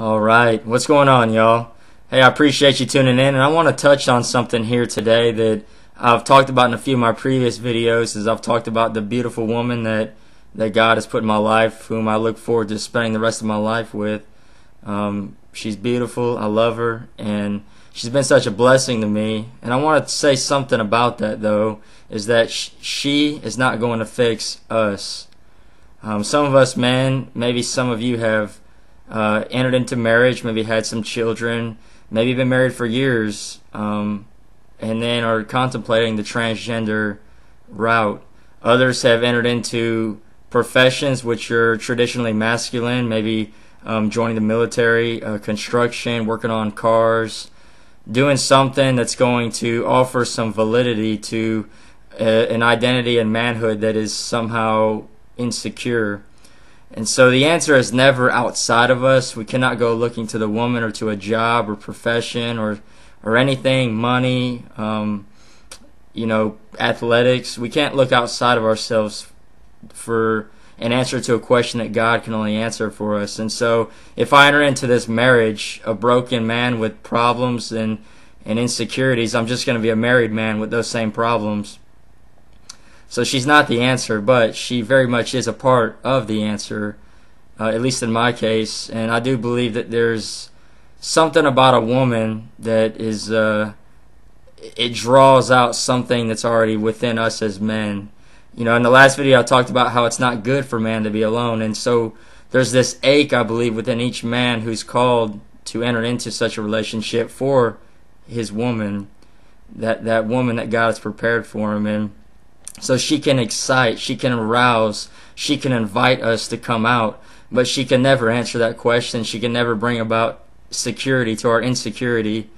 All right, what's going on, y'all? Hey, I appreciate you tuning in, and I want to touch on something here today that I've talked about in a few of my previous videos. As I've talked about the beautiful woman that God has put in my life, whom I look forward to spending the rest of my life with. She's beautiful. I love her, and she's been such a blessing to me. And I want to say something about that, though, is that she is not going to fix us. Some of us men, maybe some of you have entered into marriage, maybe had some children, maybe been married for years, and then are contemplating the transgender route. Others have entered into professions which are traditionally masculine, maybe joining the military, construction, working on cars, doing something that's going to offer some validity to an identity and manhood that is somehow insecure. And so the answer is never outside of us. We cannot go looking to the woman or to a job or profession or anything, money, athletics. We can't look outside of ourselves for an answer to a question that God can only answer for us. And so if I enter into this marriage a broken man with problems and insecurities, I'm just going to be a married man with those same problems. So she's not the answer, but she very much is a part of the answer, at least in my case. And I do believe that there's something about a woman that is, it draws out something that's already within us as men. You know, in the last video I talked about how it's not good for man to be alone. And so there's this ache, I believe, within each man who's called to enter into such a relationship for his woman, that woman that God has prepared for him. And so she can excite, she can arouse, she can invite us to come out, but she can never answer that question. She can never bring about security to our insecurity.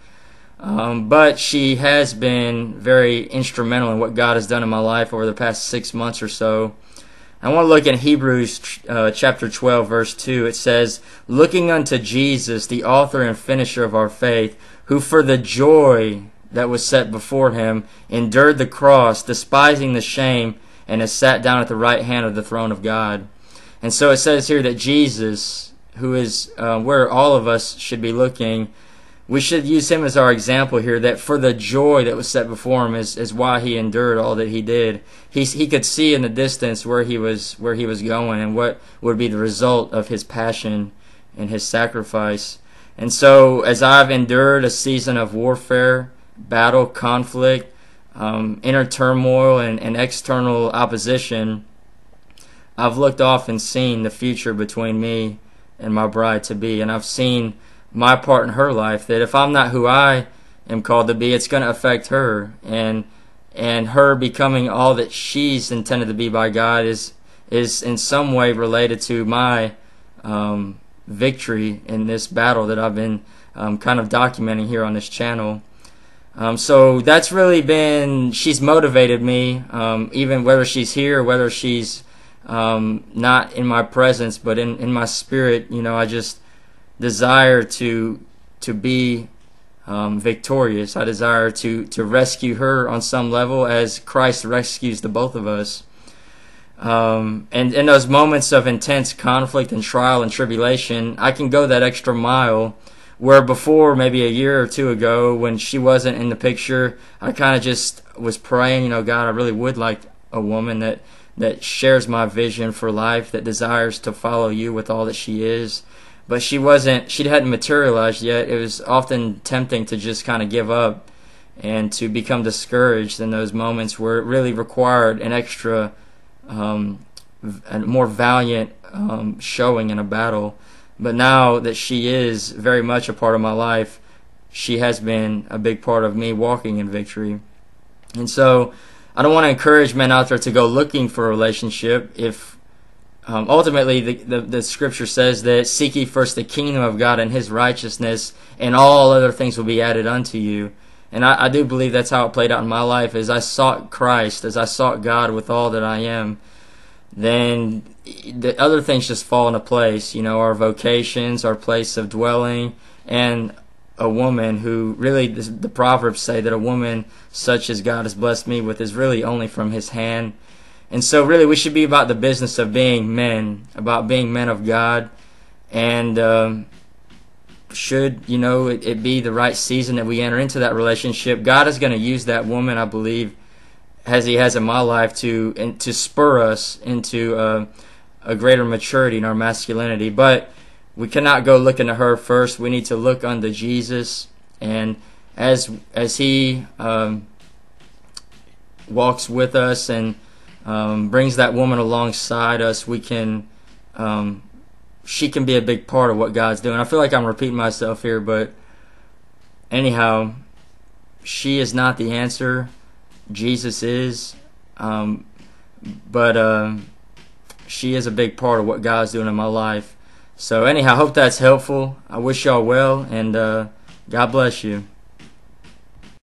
But she has been very instrumental in what God has done in my life over the past 6 months or so. I want to look in Hebrews chapter 12, verse 2. It says, "Looking unto Jesus, the author and finisher of our faith, who for the joy that was set before him endured the cross, despising the shame, and has sat down at the right hand of the throne of God." And so it says here that Jesus, who is where all of us should be looking, we should use him as our example here, that for the joy that was set before him is why he endured all that he did. He could see in the distance where he was going and what would be the result of his passion and his sacrifice. And so as I've endured a season of warfare, battle, conflict, inner turmoil, and external opposition, I've looked off and seen the future between me and my bride-to-be, and I've seen my part in her life, that if I'm not who I am called to be, it's going to affect her, and her becoming all that she's intended to be by God is in some way related to my victory in this battle that I've been kind of documenting here on this channel. So that's really been, she's motivated me, even whether she's here, whether she's not in my presence, but in my spirit. I just desire to be victorious. I desire to rescue her on some level as Christ rescues the both of us. And in those moments of intense conflict and trial and tribulation, I can go that extra mile, where before, maybe a year or two ago, when she wasn't in the picture, I kind of just was praying, God, I really would like a woman that shares my vision for life, that desires to follow you with all that she is. But she hadn't materialized yet. It was often tempting to just kind of give up and to become discouraged in those moments where it really required an extra, a more valiant showing in a battle. But now that she is very much a part of my life, she has been a big part of me walking in victory. And so I don't want to encourage men out there to go looking for a relationship if ultimately the scripture says that seek ye first the kingdom of God and his righteousness, and all other things will be added unto you. And I do believe that's how it played out in my life. As I sought Christ, as I sought God with all that I am, then the other things just fall into place. Our vocations, our place of dwelling, and a woman who really, the Proverbs say that a woman such as God has blessed me with is really only from his hand. And so really we should be about the business of being men, about being men of God. And should, it be the right season that we enter into that relationship, God is going to use that woman, I believe, as He has in my life, to spur us into a greater maturity in our masculinity. But we cannot go looking to her first. We need to look unto Jesus, and as He walks with us and brings that woman alongside us, we can. She can be a big part of what God's doing. I feel like I'm repeating myself here, but anyhow, she is not the answer. Jesus is. But she is a big part of what God's doing in my life. So anyhow, I hope that's helpful. I wish y'all well, and God bless you.